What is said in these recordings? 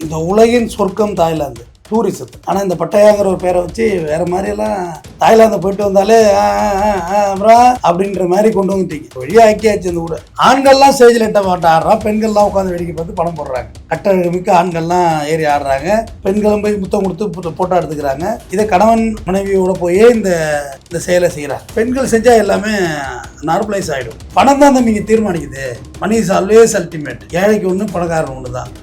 இந்த உலகின் சொர்க்கம் தாய்லாந்து டூரிசம். ஆனால் இந்த பட்டையாங்கிற ஒரு பேரை வச்சு வேற மாதிரியெல்லாம் தாய்லாந்து போயிட்டு வந்தாலே அப்படின்ற மாதிரி கொண்டு வந்துட்டீங்க. வழியா ஆக்கியாச்சு இந்த ஊரை. ஆண்கள்லாம் ஸ்டேஜில் எட்ட மாட்டா ஆடுறான், பெண்கள்லாம் உட்காந்து வேடிக்கை பார்த்து படம் போடுறாங்க. கட்டழகுமிக்க ஆண்கள்லாம் ஏறி ஆடுறாங்க, பெண்களும் போய் முத்தம் கொடுத்து போட்டோ எடுத்துக்கிறாங்க. இதை கணவன் மனைவியோட போய் இந்த செயலை செய்கிறாங்க. பெண்கள் செஞ்சா எல்லாமே நார்மலைஸ் ஆகிடும். பணம் தான் தம்பிங்க தீர்மானிக்குது. Money is always ultimate. ஏழைக்கு ஒன்று பணக்காரன் ஒன்று தான்.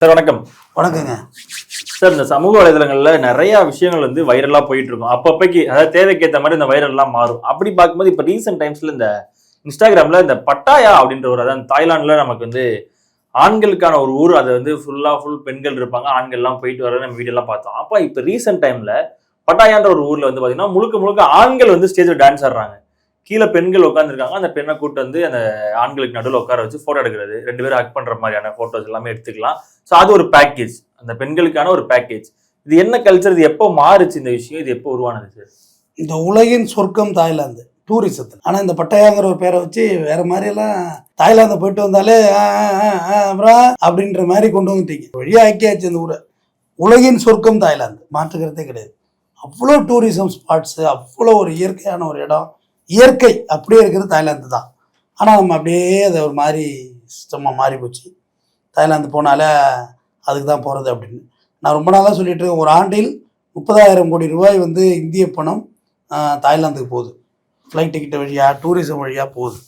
சார் வணக்கம். வணக்கங்க சார். இந்த சமூக வலைதளங்கள்ல நிறைய விஷயங்கள் வந்து வைரலா போயிட்டு இருக்கும். அப்பப்பைக்கு அதாவது தேவைக்கேற்ற மாதிரி இந்த வைரல்லாம் மாறும். அப்படி பார்க்கும்போது இப்ப ரீசெண்ட் டைம்ஸ்ல இந்த இன்ஸ்டாகிராம்ல இந்த பட்டாயா அப்படின்ற ஒரு அதாவது தாய்லாந்துல நமக்கு வந்து ஆண்களுக்கான ஒரு ஊர், அதை வந்து ஃபுல் பெண்கள் இருப்பாங்க, ஆண்கள்லாம் போயிட்டு வர நம்ம வீடியோலாம் பார்த்தோம். அப்ப இப்ப ரீசெண்ட் டைம்ல பட்டாயான்ற ஒரு ஊர்ல வந்து பாத்தீங்கன்னா முழுக்க ஆண்கள் வந்து ஸ்டேஜ்ல டான்ஸ் ஆடுறாங்க. கீழே பெண்கள் உட்காந்துருக்காங்க. அந்த பெண்ணை கூட்டு வந்து அந்த ஆண்களுக்கு நடுவில் உட்கார வச்சு போட்டோ எடுக்கிறது, 2 பேரும் ஹக் பண்ற மாதிரியான போட்டோஸ் எல்லாமே எடுத்துக்கலாம். ஸோ அது ஒரு பேக்கேஜ், அந்த பெண்களுக்கான ஒரு பேக்கேஜ். இது என்ன கல்ச்சர்? இது எப்போ மாறுச்சு இந்த விஷயம்? இது எப்போ உருவானது சார்? இந்த உலகின் சொர்க்கம் தாய்லாந்து டூரிசத்தில். ஆனால் இந்த பட்டையாங்கிற ஒரு பேரை வச்சு வேற மாதிரியெல்லாம் தாய்லாந்து போயிட்டு வந்தாலே அப்படின்ற மாதிரி கொண்டு வந்துட்டீங்க. வழியா ஆக்கியாச்சு இந்த ஊரை. உலகின் சொர்க்கம் தாய்லாந்து, மாற்றுக்கிறதே கிடையாது. அவ்வளோ டூரிசம் ஸ்பாட்ஸு, அவ்வளோ ஒரு இயற்கையான ஒரு இடம். இயற்கை அப்படியே இருக்கிறது தாய்லாந்து தான். ஆனால் நம்ம அப்படியே அதை ஒரு மாதிரி சிஸ்டமாக மாறி போச்சு. தாய்லாந்து போனாலே அதுக்கு தான் போகிறது அப்படின்னு நான் ரொம்ப நாளாக சொல்லிட்டு இருக்கேன். ஒரு ஆண்டில் 30,000 கோடி ரூபாய் வந்து இந்திய பணம் தாய்லாந்துக்கு போகுது. ஃப்ளைட் டிக்கெட் வழியாக, டூரிசம் வழியாக போகுது.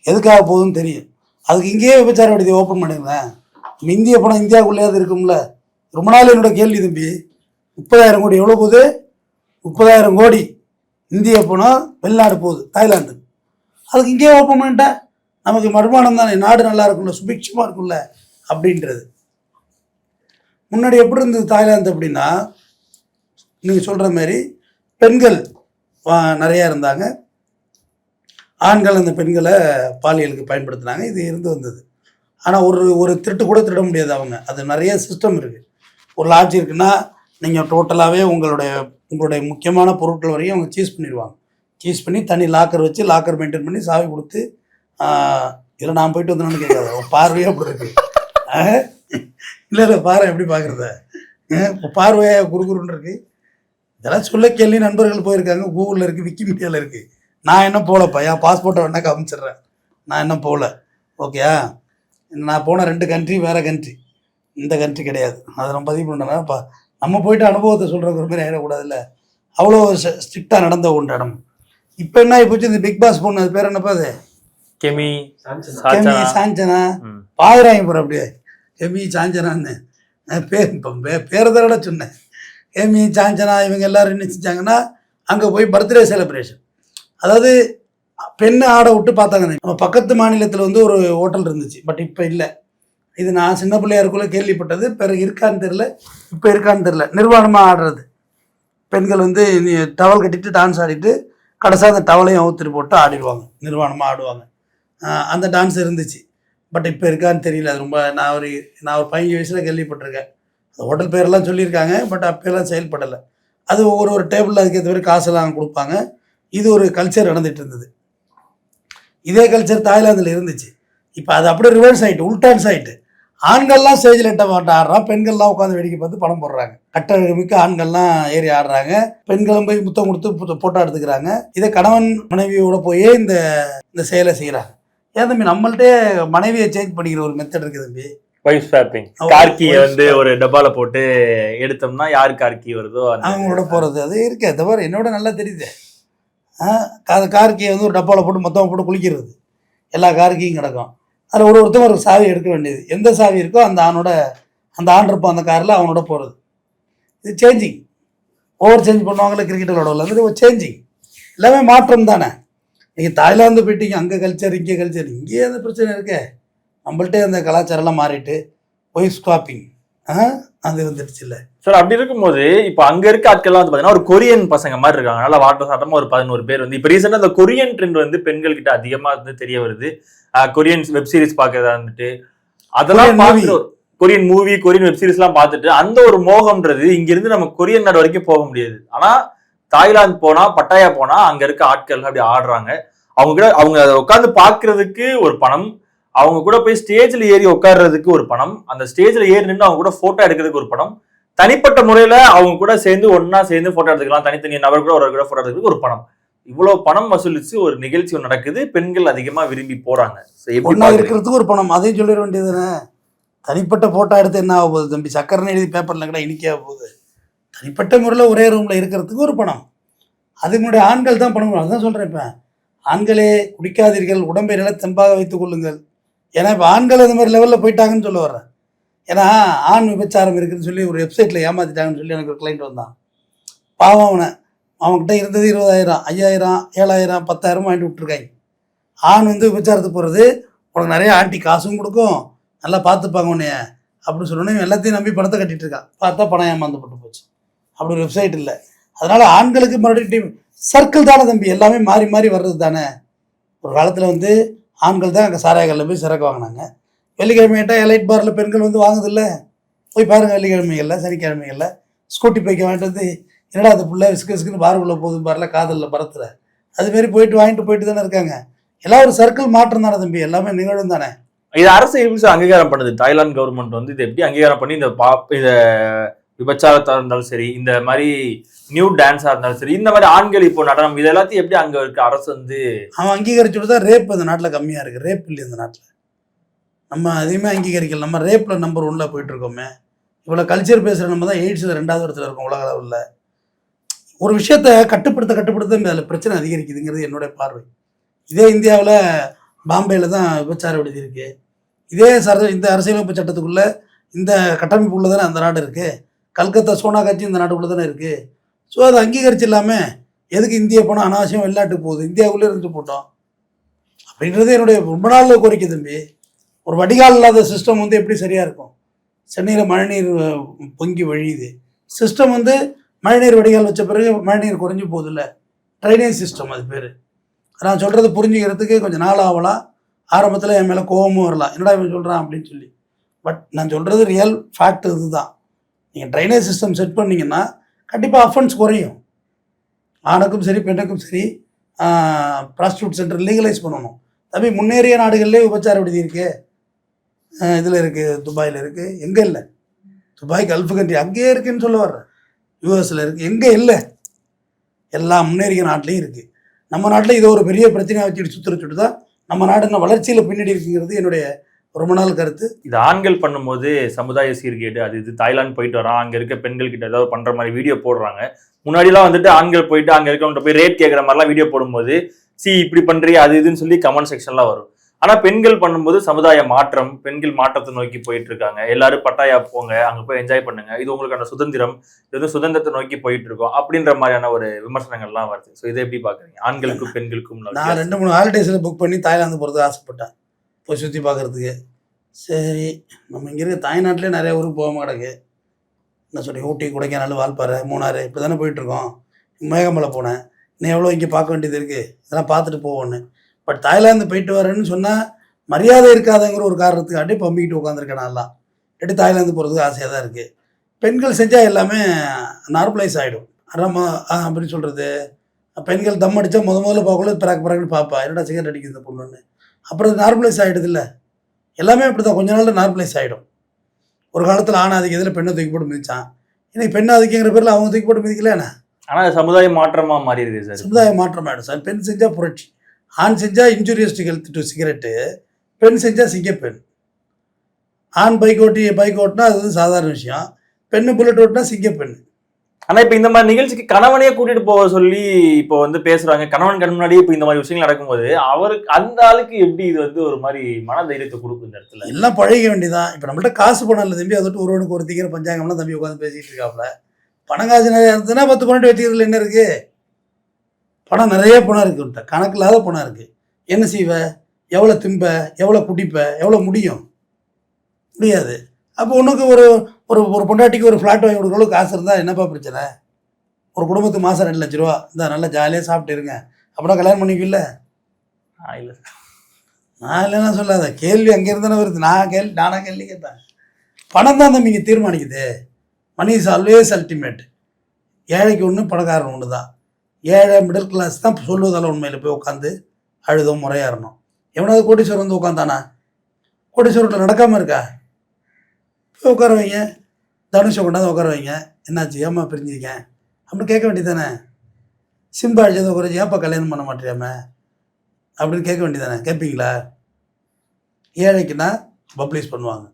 எதுக்காக போகுதுன்னு தெரியும். அதுக்கு இங்கேயே விபச்சார விடுதியை ஓப்பன் பண்ணிருந்தேன். இந்திய பணம் இந்தியாவுக்குள்ளேயாவது இருக்கும்ல. ரொம்ப நாள் என்னோட கேள்வி தம்பி. 30,000 கோடி எவ்வளோ போகுது? 30,000 கோடி இந்திய பணம் வெளிநாடு போகுது தாய்லாந்து. அதுக்கு இங்கேயே ஓப்பன் பண்ணிட்டா நமக்கு வருமானம் தானே, நாடு நல்லா இருக்கும்ல, சுபிட்சமாக இருக்கும்ல அப்படின்றது. முன்னாடி எப்படி இருந்தது தாய்லாந்து அப்படின்னா, நீங்கள் சொல்கிற மாதிரி பெண்கள் நிறையா இருந்தாங்க, ஆண்கள் அந்த பெண்களை பாலியலுக்கு பயன்படுத்தினாங்க. இது இருந்து வந்தது. ஆனால் ஒரு திருட்டு கூட திருட முடியாது அவங்க. அது நிறைய சிஸ்டம் இருக்குது. ஒரு லாட்ஜ் இருக்குன்னா நீங்கள் டோட்டலாகவே உங்களுடைய முக்கியமான பொருட்கள் வரையும் அவங்க சீஸ் பண்ணிடுவாங்க. சீஸ் பண்ணி தனி லாக்கர் வச்சு லாக்கர் மெயின்டைன் பண்ணி சாவி கொடுத்து இதில் நான் போயிட்டு வந்தேன்னு கேட்காது. பார்வையாக அப்படி இருக்குது. இல்லை பாரு எப்படி பார்க்குறத, பார்வையாக குறுகுறுன்னு இருக்குது. இதெல்லாம் சொல்ல கேள்வி நண்பர்கள் போயிருக்காங்க. கூகுளில் இருக்குது, விக்கிமீடியாவில் இருக்குது. நான் என்ன போகலப்பா, என் பாஸ்போர்ட்டை வேணா காமிச்சிட்றேன். நான் என்ன போகல. ஓகேயா? நான் போன 2 கண்ட்ரி வேறு கண்ட்ரி, இந்த கண்ட்ரி கிடையாது. அதை நம்ம பதிவு பண்ணேன்னா நம்ம போயிட்டு அனுபவத்தை சொல்கிறவங்க ஒரு மாதிரி ஆகிடக்கூடாதுல்ல. அவ்வளோ ஸ்ட்ரிக்டாக நடந்த ஒன்று இடம். இப்போ என்ன ஆகி போச்சு, இந்த பிக் பாஸ் பொண்ணு, அது பேர் என்னப்பா? அது கெமி சாஞ்சனா. பாக்குறாங்க போகிற அப்படியே கெமி சாஞ்சனான்னு பேரை தரட சொன்னேன். கெமி சாஞ்சனா இவங்க எல்லாரும் என்ன செஞ்சாங்கன்னா, அங்கே போய் பர்த்டே செலிப்ரேஷன், அதாவது பெண்ணை ஆட விட்டு பார்த்தாங்க. நம்ம பக்கத்து மாநிலத்தில் வந்து ஒரு ஹோட்டல் இருந்துச்சு, பட் இப்போ இல்லை. இது நான் சின்ன பிள்ளையா இருக்குள்ள கேள்விப்பட்டது. பிறகு இருக்கான்னு தெரில, இப்போ இருக்கான்னு தெரில. நிர்வாணமாக ஆடுறது, பெண்கள் வந்து டவல் கட்டிட்டு டான்ஸ் ஆடிட்டு கடைசியாக அந்த டவலையும் அவுத்துட்டு போட்டு ஆடிடுவாங்க, நிர்வாணமாக ஆடுவாங்க. அந்த டான்ஸ் இருந்துச்சு, பட் இப்போ இருக்கான்னு தெரியல. அது ரொம்ப நான் ஒரு 15 வயசில் கேள்விப்பட்டிருக்கேன். அந்த ஹோட்டல் பேரெல்லாம் சொல்லியிருக்காங்க, பட் அப்போல்லாம் செயல்படலை. அது ஒரு டேபிளில் அதுக்கேற்ற மாதிரி காசெல்லாம் கொடுப்பாங்க. இது ஒரு கல்ச்சர் நடந்துகிட்டு இருந்தது. இதே கல்ச்சர் தாய்லாந்தில் இருந்துச்சு. இப்போ அது அப்படியே ரிவர்ஸ் ஆகிட்டு, உல்டான்ஸ் ஆகிட்டு. ஆண்கள்லாம் ஸ்டேஜில் எட்ட மாட்டா ஆடுறான், பெண்கள்லாம் உட்காந்து வேடிக்கை பார்த்து படம் போடுறாங்க. கட்டழகுமிக்க ஆண்கள்லாம் ஏறி ஆடுறாங்க, பெண்களும் போய் முத்தம் கொடுத்து போட்டோ எடுத்துக்கிறாங்க. இதை கணவன் மனைவியோட போய் இந்த செயலை செய்கிறாங்க. ஏன் தம்பி, நம்மள்ட்டே மனைவியை சேஞ்ச் பண்ணிக்கிற ஒரு மெத்தட் இருக்குது தம்பி. Wife swapping. கார்கியை வந்து ஒரு டப்பால போட்டு எடுத்தோம்னா யாரு கார்கி வருதோ அவங்களோட போகிறது. அது இருக்கே தவிர என்னோட நல்லா தெரியுது. கார்கியை வந்து ஒரு டப்பாவில் போட்டு மொத்தமாக போட்டு குளிக்கிறது, எல்லா கார்கியும் கிடக்கும். அதில் ஒருத்தவங்க ஒரு சாவி எடுக்க வேண்டியது. எந்த சாவி இருக்கோ அந்த ஆண் இருப்பான் அந்த காரில், அவனோட போகிறது. இது சேஞ்சிங். ஓவர் சேஞ்ச் பண்ணுவாங்கள்ல கிரிக்கெட் விளையாடுவாங்க, அது ஒரு சேஞ்சிங். எல்லாமே மாற்றம் தானே. நீங்கள் தாய்லாந்து போயிட்டீங்க, அங்கே கல்ச்சர் இங்கே கல்ச்சர், இங்கேயே அந்த பிரச்சனை இருக்கே. நம்மள்ட்டே அந்த கலாச்சாரம்லாம் மாறிட்டு ஒய்ஃப் ஸ்வாப்பிங் அது வந்துடுச்சு இல்லை சார். அப்படி இருக்கும்போது இப்போ அங்க இருக்க ஆட்கள்லாம் வந்து பாத்தீங்கன்னா ஒரு கொரியன் பசங்க மாதிரி இருக்காங்க, நல்லா வாட்டர் சாட்டமா ஒரு 11 பேர் வந்து. இப்போ ரீசெண்டா அந்த கொரியன் ட்ரெண்ட் வந்து பெண்கள் கிட்ட அதிகமா வந்து தெரிய வருது. கொரியன் வெப் சீரிஸ் பார்க்கறதா இருந்துட்டு அதெல்லாம் Korean movie, Korean web series எல்லாம் பார்த்துட்டு அந்த ஒரு மோகம்ன்றது இங்க இருந்து நம்ம கொரியன் நாடு வரைக்கும் போக முடியாது. ஆனா தாய்லாந்து போனா பட்டாயா போனா அங்க இருக்க ஆட்கள் அப்படி ஆடுறாங்க. அவங்க அதை உட்காந்து பாக்குறதுக்கு ஒரு பணம், அவங்க கூட போய் ஸ்டேஜ்ல ஏறி உட்கார்றதுக்கு ஒரு பணம், அந்த ஸ்டேஜ்ல ஏறி நின்று அவங்க கூட போட்டோ எடுக்கிறதுக்கு ஒரு பணம், தனிப்பட்ட முறையில அவங்க கூட சேர்ந்து ஒன்னா சேர்ந்து போட்டோ எடுத்துக்கலாம், தனித்தனி நபர் கூட ஒரு கூட போட்டோ எடுக்கிறதுக்கு ஒரு பணம். இவ்வளவு பணம் வசூலிச்சு ஒரு நிகழ்ச்சி நடக்குது, பெண்கள் அதிகமா விரும்பி போறாங்க. ஒன்னா இருக்கிறதுக்கு ஒரு பணம், அதையும் சொல்லிட வேண்டியதுதானே. தனிப்பட்ட போட்டோ எடுத்து என்ன ஆக போகுது தம்பி, சக்கரன்னு எழுதி பேப்பர்ல கூட இனிக்க போகுது. தனிப்பட்ட முறையில் ஒரே ரூம்ல இருக்கிறதுக்கு ஒரு பணம், அதுக்கு முன்னாடி ஆண்கள் தான் பணம். அதுதான் சொல்றேன், இப்ப ஆண்களே குடிக்காதீர்கள், உடம்பை நில தெம்பாக வைத்துக் கொள்ளுங்கள். ஏன்னா இப்போ ஆண்கள் அந்த மாதிரி லெவலில் போயிட்டாங்கன்னு சொல்ல வர்றேன். ஏன்னா ஆண் விபச்சாரம் இருக்குதுன்னு சொல்லி ஒரு வெப்சைட்டில் ஏமாத்திட்டாங்கன்னு சொல்லி எனக்கு ஒரு கிளைண்ட் வந்தான். பாவம், அவன்கிட்ட இருந்தது 20,000, 5,000, 7,000, 10,000 வாங்கிட்டு விட்டுருக்காங்க. ஆண் விபச்சாரத்துக்கு போகிறது, உனக்கு நிறைய ஆண்டி காசும் கொடுக்கும், நல்லா பார்த்துப்பாங்க உன்னைய அப்படின்னு சொல்லணும். எல்லாத்தையும் நம்பி பணத்தை கட்டிட்டு இருக்கான். பார்த்தா பணம் ஏமாந்தப்பட்டு போச்சு. அப்படி ஒரு வெப்சைட் இல்லை. அதனால ஆண்களுக்கு மறுபடியும் சர்க்கிள் தானே தம்பி, எல்லாமே மாறி மாறி வர்றது தானே. ஒரு காலத்தில் ஆண்கள் தான் அங்கே சாராயங்களில் போய் சிறக்க வாங்கினாங்க. வெள்ளிக்கிழமையிட்ட எலைட் பாரில் பெண்கள் வாங்குதில்ல, போய் பாருங்கள். வெள்ளிக்கிழமைகளில் சனிக்கிழமைகளில் ஸ்கூட்டி பைக்கை வாங்கிட்டு என்னடா அது புள்ள விஸ்குன்னு பாருக்குள்ளே போகுது பாரில் காதலில் பரத்துல, அதுமாரி போயிட்டு வாங்கிட்டு போயிட்டு தானே இருக்காங்க. எல்லாம் ஒரு சர்க்கிள் மாற்றம் தானே தம்பி, எல்லாமே நிகழும் தானே. இது அரசு எப்படி அங்கீகாரம் பண்ணுது? தாய்லாந்து கவர்மெண்ட் இது எப்படி அங்கீகாரம் பண்ணி இந்த விபச்சாரத்தா இருந்தாலும் சரி, இந்த மாதிரி நியூ டான்ஸா இருந்தாலும் சரி, இந்த மாதிரி ஆண்கள் இப்போ நடனம் இது எல்லாத்தையும் எப்படி அங்க இருக்க அரசு அவன் அங்கீகரிச்சுட்டு தான். ரேப் இந்த நாட்டில் கம்மியா இருக்கு, ரேப் இல்லை இந்த நாட்டில். நம்ம அதையுமே அங்கீகரிக்கல. நம்ம ரேப்ல நம்பர் 1ல போயிட்டு இருக்கோமே. இவ்வளவு கல்ச்சர் பேசுற நம்ம தான் எய்ட்ஸ்ல 2வது இடத்துல இருக்கோம் உலக அளவில். ஒரு விஷயத்த கட்டுப்படுத்த அதில் பிரச்சனை அதிகரிக்குதுங்கிறது என்னுடைய பார்வை. இதே இந்தியாவில் பாம்பேல தான் விபச்சார விடுதி இருக்கு. இதே இந்த அரசியலமைப்பு சட்டத்துக்குள்ள இந்த கட்டமைப்புக்குள்ள தானே அந்த நாடு இருக்கு. கல்கத்தா சோனா காட்சி இந்த நாட்டுக்குள்ள தானே இருக்கு. ஸோ அதை அங்கீகரிச்சு இல்லாமல் எதுக்கு இந்தியா போனால் அனாவசியம் வெளிநாட்டுக்கு போகுது, இந்தியாவுக்குள்ளே இருந்துட்டு போட்டோம் அப்படின்றது என்னுடைய ரொம்ப நாள் கோரிக்கை தம்பி. ஒரு வடிகால் இல்லாத சிஸ்டம் எப்படி சரியாக இருக்கும்? சென்னையில் மழைநீர் பொங்கி வழியுது. சிஸ்டம் மழைநீர் வடிகால் வச்ச பிறகு மழைநீர் குறைஞ்சி போகுது இல்லை, ட்ரைனேஜ் சிஸ்டம் அது பேர். நான் சொல்கிறது புரிஞ்சுக்கிறதுக்கு கொஞ்சம் நாள் ஆகலாம். ஆரம்பத்தில் என் மேலே கோபமும் வரலாம், என்னடா இவன் சொல்கிறான் அப்படின்னு சொல்லி. பட் நான் சொல்கிறது ரியல் ஃபேக்ட் இதுதான். நீங்கள் ட்ரைனேஜ் சிஸ்டம் செட் பண்ணிங்கன்னா கண்டிப்பாக அஃபென்ஸ் குறையும். ஆணுக்கும் சரி பெண்ணுக்கும் சரி ப்ராஸ்டியூட் சென்டர் லீகலைஸ் பண்ணணும். தம்பி முன்னேறிய நாடுகள்லேயே விபச்சார விடுதி இருக்குது, இதில் இருக்குது, துபாயில் இருக்குது. எங்கே இல்லை? துபாய் கல்ஃப் கண்ட்ரி அங்கேயே இருக்குதுன்னு சொல்ல வர்றேன். யூஎஸில் இருக்குது, எங்கே இல்லை? எல்லா முன்னேறிய நாட்டிலையும் இருக்குது. நம்ம நாட்டில் இதை ஒரு பெரிய பிரச்சனையாக வச்சுட்டு சுற்றுட்டு தான் நம்ம நாடு இன்னும் வளர்ச்சியில் பின்னாடி இருக்குங்கிறது என்னுடைய ரொம்ப நாள் கருத்து. இது ஆண்கள் பண்ணும்போது சமுதாய சீர்கேடு, அது இது தாய்லாந்து போயிட்டு வரான், அங்கே இருக்க பெண்கள் கிட்ட ஏதாவது பண்ணுற மாதிரி வீடியோ போடுறாங்க. முன்னாடிலாம் ஆண்கள் போயிட்டு அங்கே இருக்கவங்க போய் ரேட் கேட்குற மாதிரிலாம் வீடியோ போடும்போது இப்படி பண்ணுறியா அது இதுன்னு சொல்லி கமெண்ட் செக்ஷன்லாம் வரும். ஆனால் பெண்கள் பண்ணும்போது சமுதாய மாற்றம், பெண்கள் மாற்றத்தை நோக்கி போயிட்டு இருக்காங்க. எல்லாரும் பட்டாயா போங்க, அங்கே போய் என்ஜாய் பண்ணுங்க, இது உங்களுக்கான சுதந்திரம், இது சுதந்திரத்தை நோக்கி போயிட்டு இருக்கோம் அப்படின்ற மாதிரியான ஒரு விமர்சனங்கள்லாம் வருது. ஸோ இதை எப்படி பார்க்குறீங்க? ஆண்களுக்கும் பெண்களுக்கும். நான் 2-3 ஹாலிடேஸில் புக் பண்ணி தாய்லாந்து போகிறதுக்கு ஆசைப்பட்டேன், போய் சுற்றி பார்க்குறதுக்கு. சரி, நம்ம இங்கே இருக்க தாய்நாட்டிலே நிறைய ஊருக்கு போக மாட்டேங்க. என்ன சொல்லி ஊட்டி, கொடைக்கானல், வால்பாறை, மூணாறு இப்படி தானே போயிட்டுருக்கோம். மேகமலை போனேன், இன்னும் எவ்வளோ இங்கே பார்க்க வேண்டியது இருக்குது, இதெல்லாம் பார்த்துட்டு போவோன்னு. பட் தாய்லாந்து போயிட்டு வரேன்னு சொன்னால் மரியாதை இருக்காதுங்கிற ஒரு காரணத்துக்காண்டி பம்பிக்கிட்டு உட்காந்துருக்கேன். நான்லாம் எடுத்து தாய்லாந்து போகிறதுக்கு ஆசையாக தான் இருக்குது. பெண்கள் செஞ்சால் எல்லாமே நார்மலைஸ் ஆகிடும். நம்ம அப்படின்னு சொல்கிறது, பெண்கள் தம் அடித்தா முதல்ல பார்க்கல பிறகுன்னு பார்ப்பா, என்னடா சிகரெட் அடிக்குது இந்த பொண்ணுன்னு. அப்புறம் நார்மலைஸ் ஆகிடுது இல்லை, எல்லாமே அப்படி தான் கொஞ்ச நாளில் நார்மலைஸ் ஆகிடும். ஒரு காலத்தில் ஆணாதிக்க இதில் பெண்ணை தூக்கி போட்டு மிதிச்சான், இன்னைக்கு பெண்ணாதிக்கங்கிற பேரில் அவங்க தூக்கி போட்டு மிதிக்கல. என்ன ஆனால் சமுதாய மாற்றமாக மாறி இருக்குது சார். சமுதாய மாற்றம் ஆகிடும் சார். பெண் செஞ்சால் புரட்சி, ஆண் செஞ்சால் injurious to health to cigarette, பெண் செஞ்சால் சிங்கப்பெண். ஆண் பைக் ஓட்டினா அது சாதாரண விஷயம், பெண்ணு புல்லட் ஓட்டினா சிங்கப்பெண். ஆனால் இப்போ இந்த மாதிரி நிகழ்ச்சிக்கு கணவனையே கூட்டிட்டு போக சொல்லி இப்போ பேசுறாங்க. கணவன் கண் முன்னாடியே இப்போ இந்த மாதிரி விஷயங்கள் நடக்கும்போது அவருக்கு அந்த ஆளுக்கு எப்படி இது ஒரு மாதிரி மன தைரியத்தை கொடுக்கும்? இந்த இடத்துல எல்லாம் பழக வேண்டியதான். இப்போ நம்மள்ட்ட காசு பணம் இல்லை தம்பி, அதோட்டு ஒருவனுக்கு ஒரு திக்கிற பஞ்சாங்கம்லாம் தம்பி உட்காந்து பேசிகிட்டு இருக்காப்புல. பணம் காசு நிறையா இருந்ததுன்னா 10 பணம் வச்சுக்கிறதுல என்ன இருக்குது? பணம் நிறைய பணம் இருக்குன்ட்ட, கணக்கு இல்லாத பணம் இருக்குது. என்ன செய்வ? எவ்வளோ திம்ப, எவ்வளோ குடிப்ப, எவ்வளோ முடியும்? முடியாது. அப்போ உனக்கு ஒரு ஒரு ஒரு பொண்டாட்டிக்கு ஒரு ஃப்ளாட் வாங்கி கொடுக்குறளவுக்கு காசு இருந்தால் என்னப்பா பிரச்சனை? ஒரு குடும்பத்துக்கு மாதம் 2 லட்ச ரூபா இந்த நல்லா ஜாலியாக சாப்பிட்டு இருங்க, அப்படின்னா கல்யாணம் பண்ணிக்கல? இல்லை, நான் இல்லைன்னா சொல்லாத. கேள்வி அங்கே இருந்தானே வருது. நானாக கேள்வி கேட்டேன். பணம் தான் தம்பி இங்கே தீர்மானிக்குது. Money is always ultimate. ஏழைக்கு ஒன்று, பணக்காரன் ஒன்று தான். ஏழை மிடில் கிளாஸ் தான் சொல்லுவதால் உண்மையில் போய் உட்காந்து அழுதும் முறையாறணும். எவனாவது கோடீஸ்வரர் வந்து உட்காந்தானா? கோடீஸ்வரர்கிட்ட நடக்காமல் இருக்கா? போய் உட்கார வைங்க, தனுஷை கொண்டாந்து உட்கார வைங்க. என்னாச்சு, ஏம்மா பிரிஞ்சிருக்க அப்படின்னு கேட்க வேண்டியதானே. சிம்பா அழிச்சதை குறைச்சி ஏன்ப்பா கல்யாணம் பண்ண மாட்டேறியாம அப்படின்னு கேட்க வேண்டியதானே. கேட்பீங்களா? ஏழைக்குன்னா பப்ளிஷ் பண்ணுவாங்க,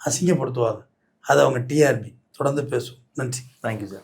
அசிங்கப்படுத்துவாங்க. அது அவங்க டிஆர்பி தொடர்ந்து பேசும். நன்றி. Thank you sir.